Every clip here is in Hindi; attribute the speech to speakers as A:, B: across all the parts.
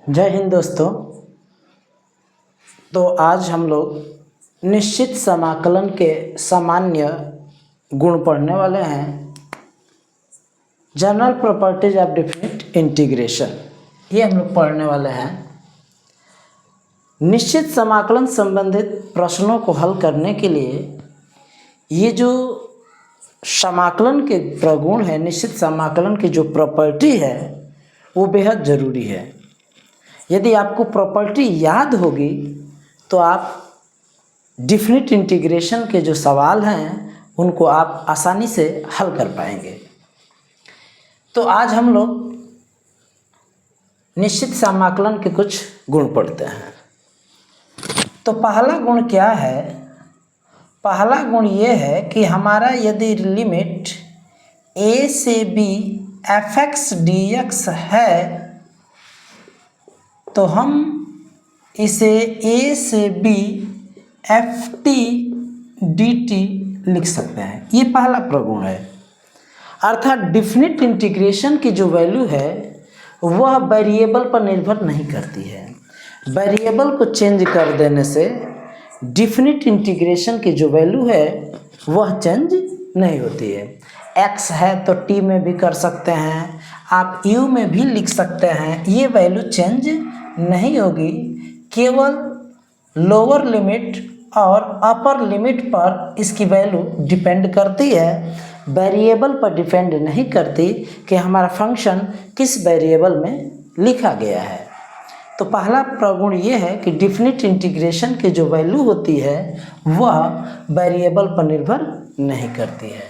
A: जय हिंद दोस्तों। तो आज हम लोग निश्चित समाकलन के सामान्य गुण पढ़ने वाले हैं। General properties of definite integration ये हम लोग पढ़ने वाले हैं। निश्चित समाकलन संबंधित प्रश्नों को हल करने के लिए ये जो समाकलन के प्रगुण है, निश्चित समाकलन की जो प्रॉपर्टी है वो बेहद ज़रूरी है। यदि आपको प्रॉपर्टी याद होगी तो आप डेफिनिट इंटीग्रेशन के जो सवाल हैं उनको आप आसानी से हल कर पाएंगे। तो आज हम लोग निश्चित समाकलन के कुछ गुण पढ़ते हैं। तो पहला गुण क्या है? पहला गुण ये है कि हमारा यदि लिमिट a से b f(x) dx है तो हम इसे a से b ft dt लिख सकते हैं। ये पहला प्रगुण है। अर्थात डेफिनिट इंटीग्रेशन की जो वैल्यू है वह वेरिएबल पर निर्भर नहीं करती है। वेरिएबल को चेंज कर देने से डेफिनिट इंटीग्रेशन की जो वैल्यू है वह चेंज नहीं होती है। x है तो t में भी कर सकते हैं, आप u में भी लिख सकते हैं, ये वैल्यू चेंज नहीं होगी। केवल लोअर लिमिट और अपर लिमिट पर इसकी वैल्यू डिपेंड करती है, वेरिएबल पर डिपेंड नहीं करती कि हमारा फंक्शन किस वेरिएबल में लिखा गया है। तो पहला प्रगुण ये है कि डेफिनिट इंटीग्रेशन की जो वैल्यू होती है वह वेरिएबल पर निर्भर नहीं करती है।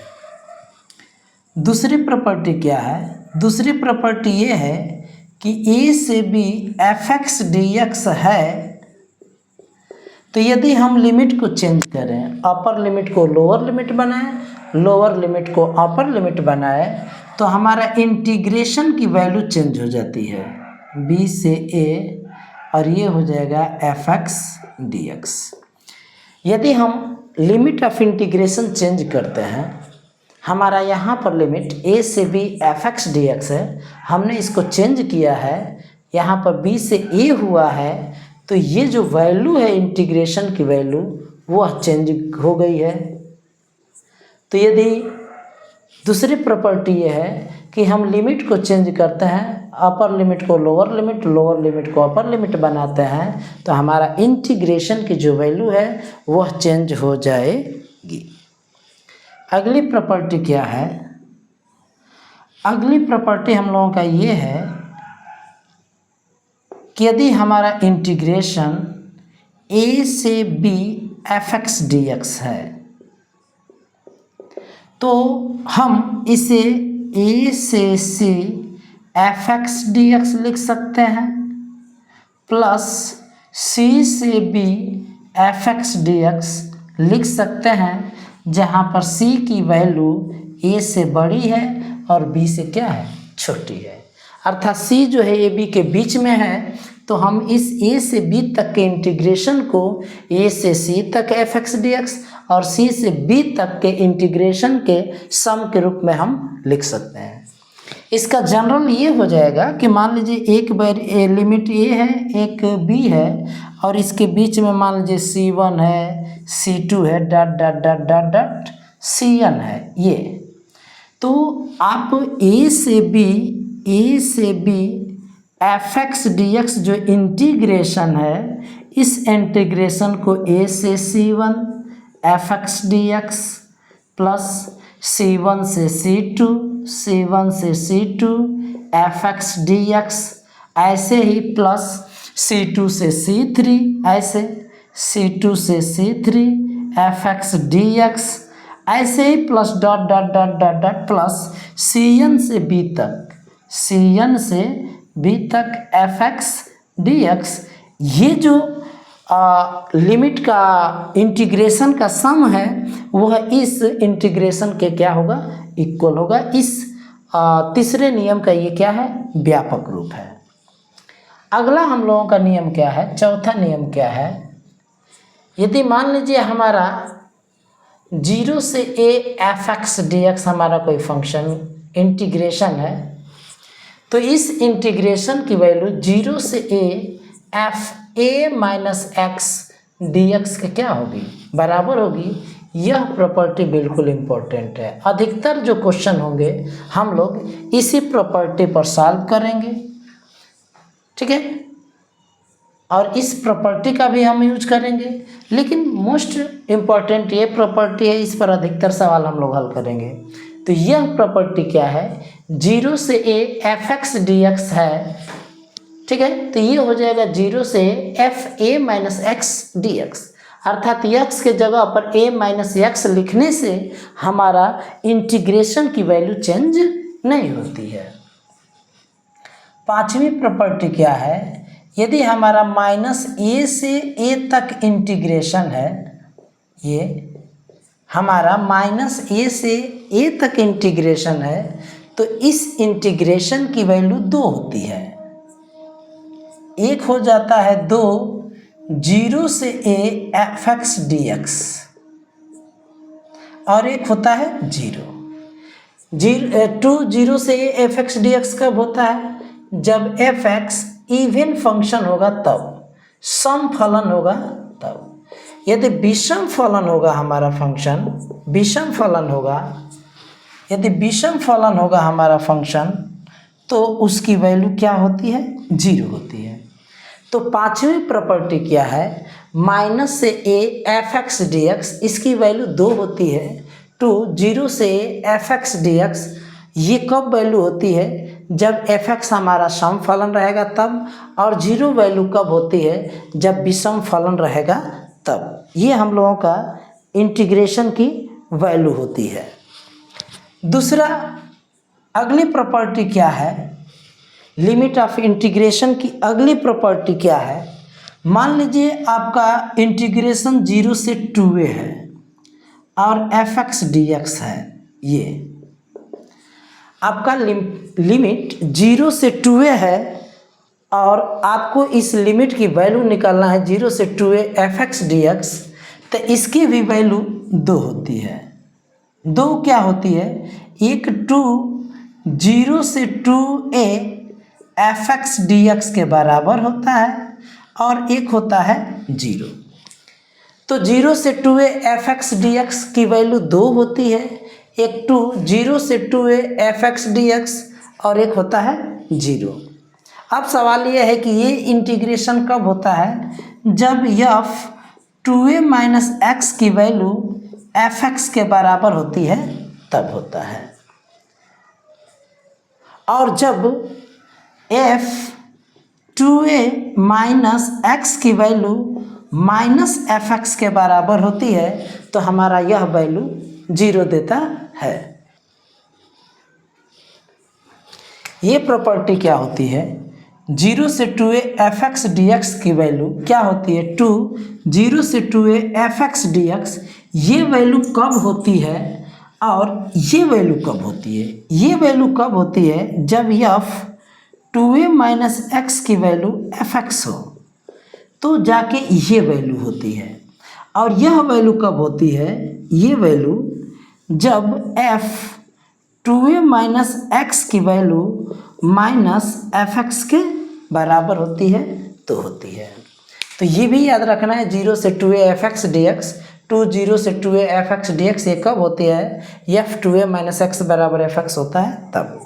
A: दूसरी प्रॉपर्टी क्या है? दूसरी प्रॉपर्टी ये है कि a से b f(x) dx है तो यदि हम लिमिट को चेंज करें, अपर लिमिट को लोअर लिमिट बनाएं, लोअर लिमिट को अपर लिमिट बनाएं तो हमारा इंटीग्रेशन की वैल्यू चेंज हो जाती है b से a और ये हो जाएगा f(x) dx। यदि हम लिमिट ऑफ इंटीग्रेशन चेंज करते हैं, हमारा यहाँ पर लिमिट a से b f(x) dx है, हमने इसको चेंज किया है, यहाँ पर b से a हुआ है तो ये जो वैल्यू है इंटीग्रेशन की वैल्यू वह चेंज हो गई है। तो यदि दूसरी प्रॉपर्टी ये है कि हम लिमिट को चेंज करते हैं, अपर लिमिट को लोअर लिमिट, लोअर लिमिट को अपर लिमिट बनाते हैं तो हमारा इंटीग्रेशन की जो वैल्यू है वह चेंज हो जाएगी। अगली प्रॉपर्टी क्या है? अगली प्रॉपर्टी हम लोगों का ये है कि यदि हमारा इंटीग्रेशन a से b f(x) dx है तो हम इसे a से c f(x) dx लिख सकते हैं प्लस c से b f(x) dx लिख सकते हैं, जहाँ पर c की वैल्यू a से बड़ी है और b से क्या है? छोटी है। अर्थात c जो है a b के बीच में है तो हम इस a से b तक के इंटीग्रेशन को a से c तक f(x) dx और c से b तक के इंटीग्रेशन के सम के रूप में हम लिख सकते हैं। इसका जनरल ये हो जाएगा कि मान लीजिए एक लिमिट a है, एक b है और इसके बीच में मान लीजिए c1 है, c2 है, dot dot dot dot dot cn है। ये तो आप a से b f(x) dx जो इंटीग्रेशन है, इस इंटीग्रेशन को a से c1 f(x) dx plus c1 से c2, c1 से c2 f(x) dx, ऐसे ही प्लस c2 से c3, ऐसे c2 से c3 f(x) dx, ऐसे ही plus dot dot dot dot dot plus cn से b तक, cn से b तक f(x) dx। ये जो लिमिट का इंटीग्रेशन का सम है वह इस इंटीग्रेशन के क्या होगा? इक्वल होगा। इस तीसरे नियम का ये क्या है? व्यापक रूप है। अगला हम लोगों का नियम क्या है? चौथा नियम क्या है? यदि मान लीजिए हमारा 0 से a f(x) dx हमारा कोई फंक्शन इंटीग्रेशन है तो इस इंटीग्रेशन की वैल्यू 0 से a F a minus X D x के क्या होगी, बराबर होगी। यह प्रॉपर्टी बिल्कुल इम्पोर्टेंट है। अधिकतर जो क्वेश्चन होंगे हम लोग इसी प्रॉपर्टी पर सॉल्व करेंगे, ठीक है। और इस प्रॉपर्टी का भी हम यूज करेंगे, लेकिन मोस्ट इम्पॉर्टेंट ये प्रॉपर्टी है, इस पर अधिकतर सवाल हम लोग हल करेंगे। तो यह प्रॉपर्टी क्या है, 0 से a f x D x है, ठीक है। तो ये हो जाएगा 0 से F a minus X D x, अर्थात x के जगह पर a माइनस एक्स लिखने से हमारा इंटीग्रेशन की वैल्यू चेंज नहीं होती है। पांचवी प्रॉपर्टी क्या है, यदि हमारा माइनस a से a तक इंटीग्रेशन है, ये हमारा माइनस a से a तक इंटीग्रेशन है, तो इस इंटीग्रेशन की वैल्यू 2 होती है। एक हो जाता है 2 0 से a f x D x, और एक होता है 0 से a f x D x कब होता है, जब एफ एक्स इवन फंक्शन होगा तब, सम फलन होगा तब। यदि विषम फलन होगा हमारा फंक्शन, विषम फलन होगा, यदि विषम फलन होगा हमारा फंक्शन, तो उसकी वैल्यू क्या होती है, 0 होती है। तो पांचवी प्रॉपर्टी क्या है, माइनस से a f x D x, इसकी वैल्यू 2 होती है। 0 से एफ एक्स डी एक्स, ये कब वैल्यू होती है, जब एफ एक्स हमारा सम फलन रहेगा तब, और 0 वैल्यू कब होती है, जब विषम फलन रहेगा तब। ये हम लोगों का इंटीग्रेशन की वैल्यू होती है। दूसरा, अगली प्रॉपर्टी क्या है, लिमिट ऑफ इंटीग्रेशन की अगली प्रॉपर्टी क्या है। मान लीजिए आपका इंटीग्रेशन 0 से 2a है और एफ एक्स डी एक्स है, ये आपका लिमिट 0 से 2a है, और आपको इस लिमिट की वैल्यू निकालना है 0 से 2a F x D x, तो इसकी भी वैल्यू 2 होती है। 2 क्या होती है, एक 0 से 2a F x D x के बराबर होता है, और एक होता है 0। तो 0 से 2a F x D x की वैल्यू 2 होती है, एक 0 से 2a F x D x, और एक होता है 0। अब सवाल यह है कि ये इंटीग्रेशन कब होता है, जब f 2a माइनस एक्स की वैल्यू एफ एक्स के बराबर होती है तब होता है। और जब f 2a माइनस एक्स की वैल्यू माइनस एफ एक्स के बराबर होती है, तो हमारा यह वैल्यू 0 देता है। ये प्रॉपर्टी क्या होती है, 0 से 2a F x D x की वैल्यू क्या होती है, 0 से 2a F x D x, ये वैल्यू कब होती है और ये वैल्यू कब होती है। ये वैल्यू कब होती है, जब f 2a माइनस एक्स की वैल्यू एफ एक्स हो, तो जाके ये वैल्यू होती है। और यह वैल्यू कब होती है, ये वैल्यू जब f 2a माइनस एक्स की वैल्यू माइनस एफ एक्स के बराबर होती है तो होती है। तो ये भी याद रखना है, 0 से 2a F x D x, 0 से 2a F x D x, ये कब होती है, f 2a माइनस एक्स बराबर एफ एक्स होता है तब।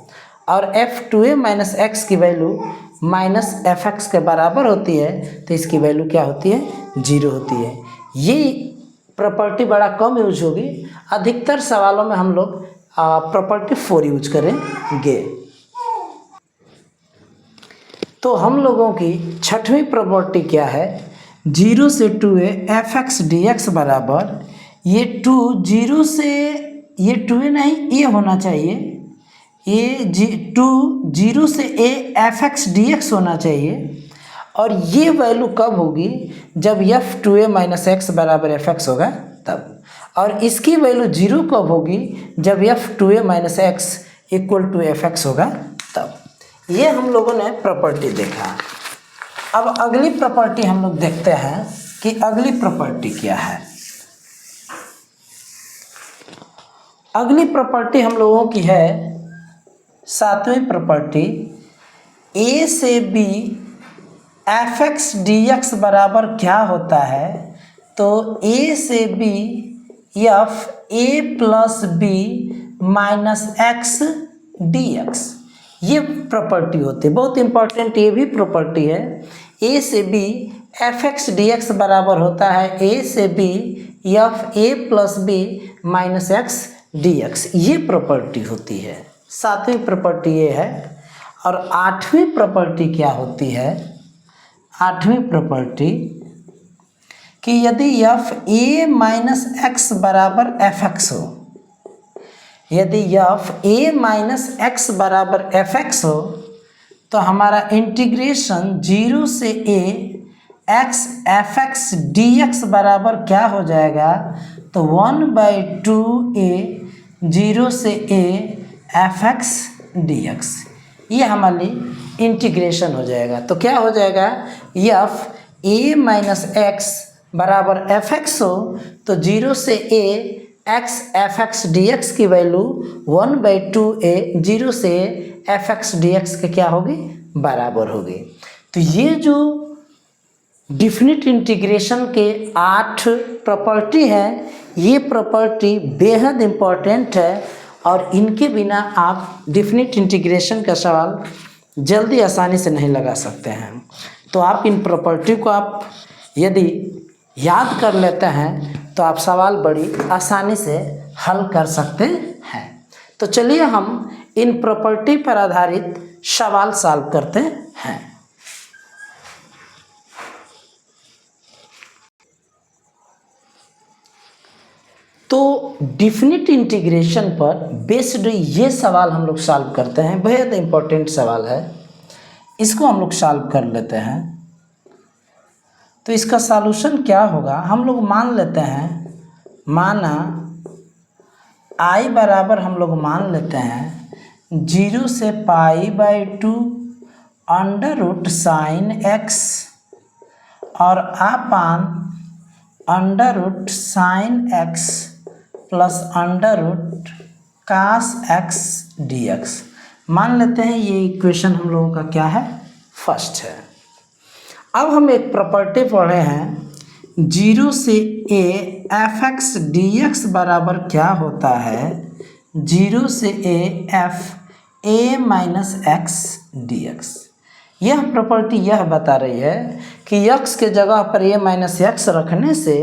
A: और f 2a माइनस एक्स की वैल्यू माइनस एफ एक्स के बराबर होती है, तो इसकी वैल्यू क्या होती है, 0 होती है। ये प्रॉपर्टी बड़ा कम यूज होगी, अधिकतर सवालों में हम लोग प्रॉपर्टी 4 यूज करेंगे। तो हम लोगों की छठवीं प्रॉपर्टी क्या है, 0 से 2a F x D x बराबर, ये 0 से, ये 2a नहीं, ये होना चाहिए, ये 0 से a f x D x होना चाहिए। और ये वैल्यू कब होगी, जब f 2a माइनस एक्स बराबर एफ एक्स होगा तब। और इसकी वैल्यू 0 कब होगी, जब f 2a minus X equal to F X होगा तब। ये हम लोगों ने प्रॉपर्टी देखा। अब अगली प्रॉपर्टी हम लोग देखते हैं कि अगली प्रॉपर्टी क्या है। अगली प्रॉपर्टी हम लोगों की है 7वीं प्रॉपर्टी, ए से B F x D x बराबर क्या होता है, तो ए से B F A plus B minus X D x, ये प्रॉपर्टी होती है। बहुत इंपॉर्टेंट ये भी प्रॉपर्टी है। ए से B F x D x बराबर होता है ए से B F A plus B minus X D x, ये प्रॉपर्टी होती है। सातवीं प्रॉपर्टी ये है। और आठवीं प्रॉपर्टी क्या होती है, आठवीं प्रॉपर्टी कि यदि एफ ए माइनस एक्स बराबर एफ एक्स हो, यदि एफ ए माइनस एक्स बराबर एफ एक्स हो, तो हमारा इंटीग्रेशन 0 से a x f x D x बराबर क्या हो जाएगा, तो 1/2a 0 से a f x D x, ये हमारी इंटीग्रेशन हो जाएगा। तो क्या हो जाएगा, एफ ए माइनस एक्स बराबर एफ एक्स हो तो 0 से a x f x D x की वैल्यू 1/2a 0 से एफ एक्स डी एक्स के क्या होगी, बराबर होगी। तो ये जो डिफिनिट इंटीग्रेशन के 8 प्रॉपर्टी हैं, ये प्रॉपर्टी बेहद इम्पॉर्टेंट है और इनके बिना आप डिफिनिट इंटीग्रेशन का सवाल जल्दी आसानी से नहीं लगा सकते हैं। तो आप इन प्रॉपर्टी को आप यदि याद कर लेते हैं तो आप सवाल बड़ी आसानी से हल कर सकते हैं। तो चलिए हम इन प्रॉपर्टी पर आधारित सवाल सॉल्व करते हैं। तो डिफिनिट इंटीग्रेशन पर बेस्ड ये सवाल हम लोग सॉल्व करते हैं। बेहद इम्पोर्टेंट सवाल है, इसको हम लोग सॉल्व कर लेते हैं। तो इसका सॉल्यूशन क्या होगा, हम लोग मान लेते हैं, माना आई बराबर हम लोग मान लेते हैं 0 से π/2 अंडर रूट साइन एक्स और upon under root sine x plus under root cos x D x. मान लेते हैं ये इक्वेशन हम लोगों का क्या है, फर्स्ट है। अब हम एक प्रॉपर्टी पढ़े हैं 0 से a f x D x बराबर क्या होता है, 0 से a F a minus X D x. यह प्रॉपर्टी यह बता रही है कि x के जगह पर a माइनस एक्स रखने से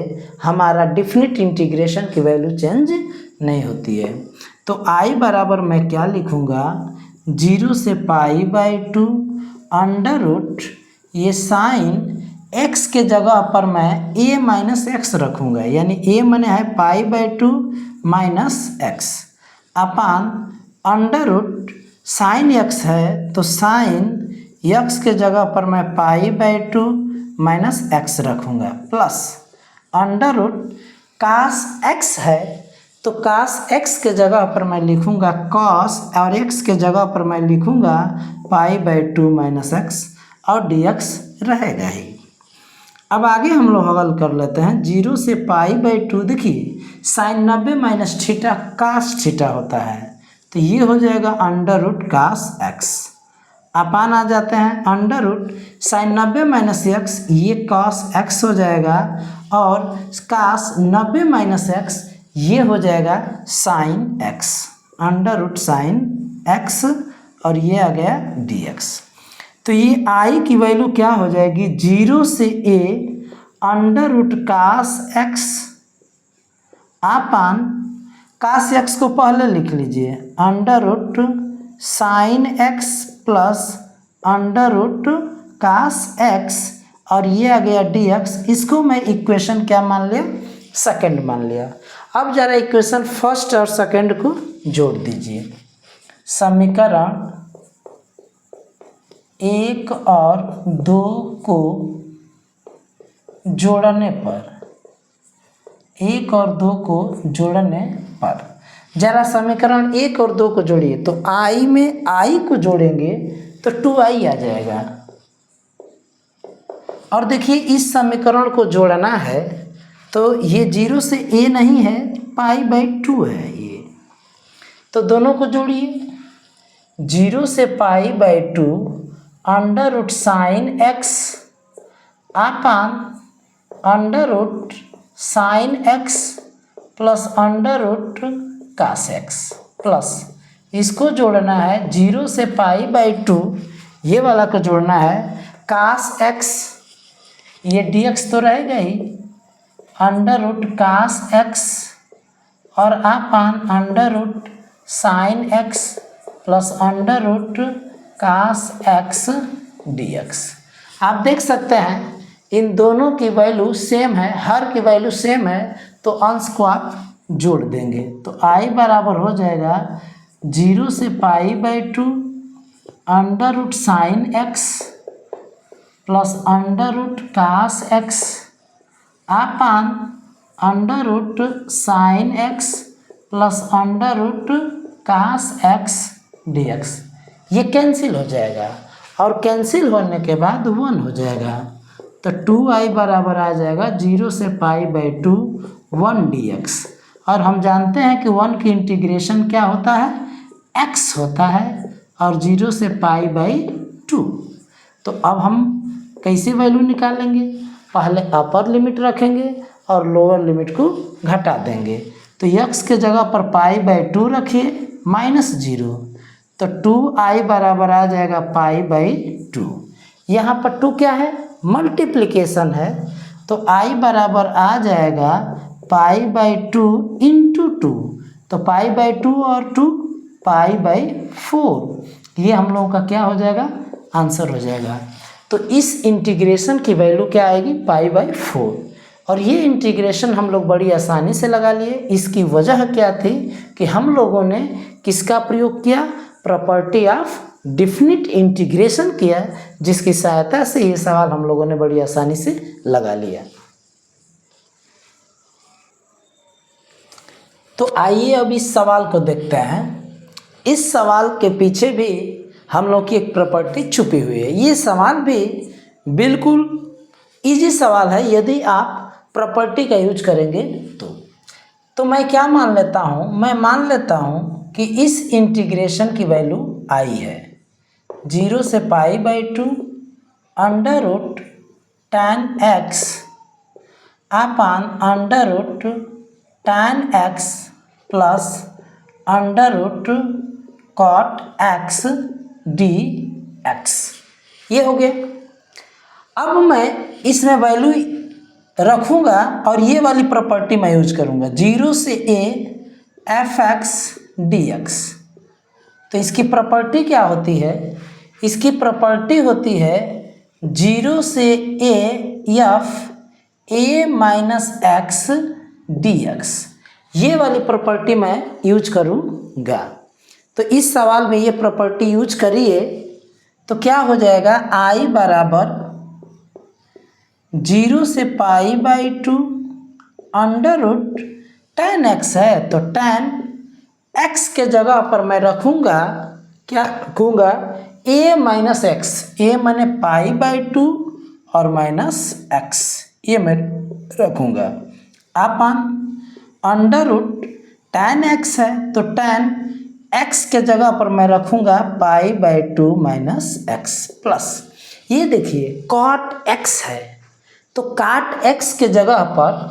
A: हमारा डिफिनिट इंटीग्रेशन की वैल्यू चेंज नहीं होती है। तो i बराबर मैं क्या लिखूँगा, 0 से π/2 अंडर रूट ये साइन x के जगह पर मैं a माइनस एक्स रखूँगा, यानी a मैंने है π/2 minus x upon under root sine x है तो साइन x के जगह पर मैं π/2 माइनस एक्स रखूँगा प्लस अंडर रूट कास x है तो कास x के जगह पर मैं लिखूँगा कॉस और x के जगह पर मैं लिखूँगा π/2 माइनस एक्स और dx रहेगा ही। अब आगे हम लोग हल कर लेते हैं 0 से π/2, देखिए sine 90 minus theta cos theta होता है तो ये हो जाएगा under root cos x upon आ जाते हैं under root sine 90 minus X, ये कॉस एक्स हो जाएगा और कास 90 माइनस एक्स ये हो जाएगा sine X under root sine x और ये आ गया डी एक्स। तो ये आई की वैल्यू क्या हो जाएगी, 0 से a under root cos x upon cos x को पहले लिख लीजिए under root sine x plus under root cos x और ये आ गया डी एक्स। इसको मैं इक्वेशन क्या मान लिया, सेकंड मान लिया। अब जरा इक्वेशन फर्स्ट और सेकंड को जोड़ दीजिए। समीकरण 1 और 2 को जोड़ने पर, 1 और 2 को जोड़ने पर जरा समीकरण 1 और 2 को जोड़िए। तो आई में आई को जोड़ेंगे तो 2i आ जाएगा। और देखिए इस समीकरण को जोड़ना है तो ये 0 से a नहीं है π/2 है ये, तो दोनों को जोड़िए। 0 से π/2 under root sine x upon under root sine x plus under root cos x plus इसको जोड़ना है 0 से पाई बाई 2, ये वाला को जोड़ना है कास एक्स, ये डी एक्स तो रहेगा ही, अंडर रूट कास एक्स और upon under root sine x plus under root cos x D x. आप देख सकते हैं इन दोनों की वैल्यू सेम है, हर की वैल्यू सेम है, तो अंश को आप जोड़ देंगे तो आई बराबर हो जाएगा 0 से pi by 2 under root sine x plus under root cos x upon under root sine x plus under root cos x D x. ये कैंसिल हो जाएगा और कैंसिल होने के बाद 1 हो जाएगा, तो 2i बराबर आ जाएगा 0 से पाई बाई 2 1 dx। और हम जानते हैं कि 1 की इंटीग्रेशन क्या होता है, x होता है और 0 से पाई बाई 2। तो अब हम कैसी वैल्यू निकालेंगे, पहले अपर लिमिट रखेंगे और लोअर लिमिट को घटा देंगे। तो x के जगह पर पाई बाई 2 रखिए -0, तो 2i बराबर आ जाएगा पाई बाई 2। यहाँ पर 2 क्या है, मल्टीप्लिकेशन है, तो i बराबर आ जाएगा पाई बाई 2 इंटू 2, तो पाई बाई 2 और 2 पाई बाई 4, ये हम लोगों का क्या हो जाएगा, आंसर हो जाएगा। तो इस इंटीग्रेशन की वैल्यू क्या आएगी, पाई बाई 4। और ये इंटीग्रेशन हम लोग बड़ी आसानी से लगा लिए। इसकी वजह क्या थी कि हम लोगों ने किसका प्रयोग किया, प्रॉपर्टी ऑफ डिफिनिट इंटीग्रेशन किया, जिसकी सहायता से ये सवाल हम लोगों ने बड़ी आसानी से लगा लिया। तो आइए अब इस सवाल को देखते हैं। इस सवाल के पीछे भी हम लोग की एक प्रॉपर्टी छुपी हुई है। ये सवाल भी बिल्कुल इजी सवाल है यदि आप प्रॉपर्टी का यूज करेंगे तो मैं क्या मान लेता हूँ, मैं मान लेता हूँ कि इस इंटीग्रेशन की वैल्यू आई है 0 से pi by 2 under root tan x upon under root tan x plus under root cot x dx। ये हो गया। अब मैं इसमें वैल्यू रखूँगा और ये वाली प्रॉपर्टी मैं यूज करूँगा 0 से a f(x) dx। तो इसकी प्रॉपर्टी क्या होती है, इसकी प्रॉपर्टी होती है 0 से a f a minus x dx। ये वाली प्रॉपर्टी मैं यूज करूँगा। तो इस सवाल में ये प्रॉपर्टी यूज करिए तो क्या हो जाएगा, i बराबर 0 से pi by 2 under root tan x है, तो tan x के जगह पर मैं रखूँगा, क्या रखूँगा, a माइनस एक्स, a माने पाई बाई 2 और माइनस x, ये मैं रखूँगा अपन अंडर रूट tan x है, तो tan x के जगह पर मैं रखूँगा पाई बाई 2 माइनस x प्लस ये देखिए cot x है, तो cot x के जगह पर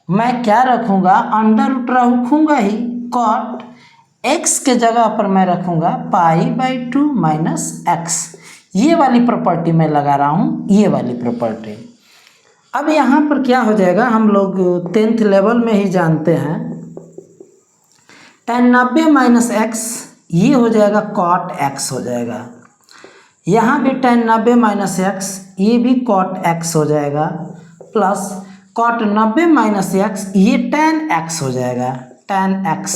A: मैं क्या रखूँगा, अंडर रूट रखूँगा ही, cot x के जगह पर मैं रखूँगा पाई बाई 2 माइनस x। ये वाली प्रॉपर्टी मैं लगा रहा हूँ, ये वाली प्रॉपर्टी। अब यहाँ पर क्या हो जाएगा, हम लोग 10th लेवल में ही जानते हैं, tan 90 माइनस एक्स, ये हो जाएगा cot x हो जाएगा। यहाँ भी tan 90 माइनस एक्स, ये भी cot x हो जाएगा, प्लस cot 90 माइनस एक्स, ये tan x हो जाएगा, tan x,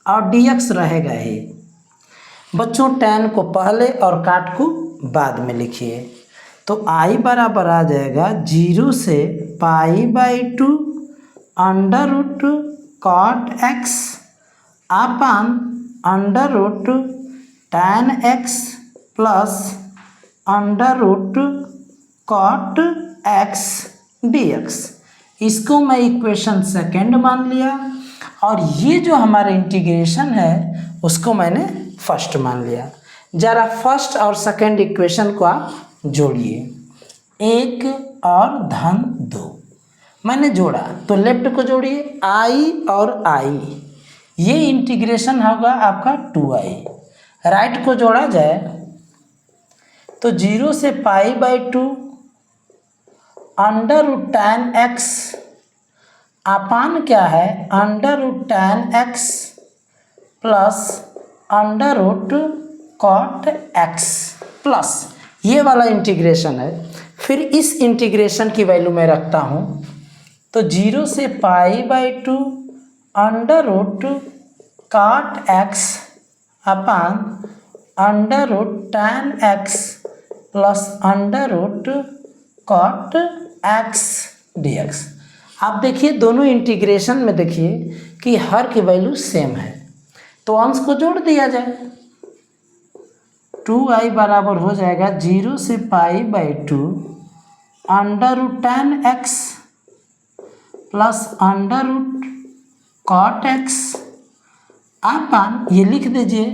A: और dx रहेगा ही। बच्चों tan को पहले और काट को बाद में लिखिए। तो i बराबर आ जाएगा 0 से pi by 2 under root cot x upon under root tan x plus under root cot x dx। इसको मैं इक्वेशन सेकेंड मान लिया और ये जो हमारा इंटीग्रेशन है उसको मैंने फर्स्ट मान लिया। जरा फर्स्ट और सेकंड इक्वेशन को आप जोड़िए, 1 और धन 2 मैंने जोड़ा, तो लेफ्ट को जोड़िए i और i, ये इंटीग्रेशन होगा आपका 2i। राइट को जोड़ा जाए तो 0 से π/2 √tan x अपान क्या है √tan x plus √cot x plus ये वाला इंटीग्रेशन है। फिर इस इंटीग्रेशन की वैल्यू मैं रखता हूँ, तो 0 से π/2 √cot x अपान √tan x plus √cot x dx। आप देखिए दोनों इंटीग्रेशन में देखिए कि हर की वैल्यू सेम है, तो अंश को जोड़ दिया जाए, 2i बराबर हो जाएगा 0 से π/2 √tan x plus √cot x अपान ये लिख दीजिए,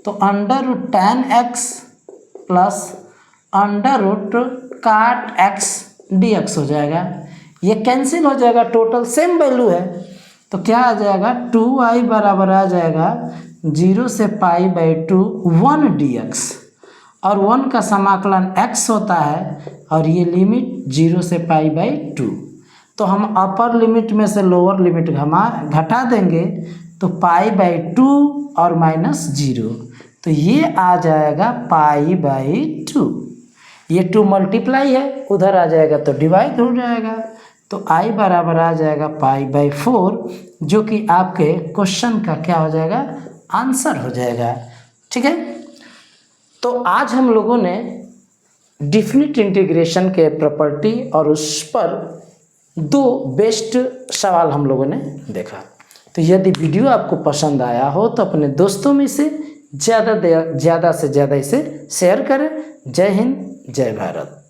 A: तो √tan x plus √cot x dx हो जाएगा। ये कैंसिल हो जाएगा, टोटल सेम वैल्यू है, तो क्या आ जाएगा 2i बराबर आ जाएगा 0 से π/2 1 dx, और 1 का समाकलन x होता है और ये लिमिट 0 से π/2, तो हम अपर लिमिट में से लोअर लिमिट घटा देंगे, तो π/2 और -0, तो ये आ जाएगा π/2। ये 2 मल्टीप्लाई है, उधर आ जाएगा तो डिवाइड हो जाएगा, तो i बराबर आ जाएगा π/4, जो कि आपके क्वेश्चन का क्या हो जाएगा आंसर हो जाएगा। ठीक है, तो आज हम लोगों ने डिफिनिट इंटीग्रेशन के प्रॉपर्टी और उस पर 2 बेस्ट सवाल हम लोगों ने देखा। तो यदि वीडियो आपको पसंद आया हो तो अपने दोस्तों में से ज़्यादा से ज़्यादा इसे शेयर करें। जय हिंद, जय भारत।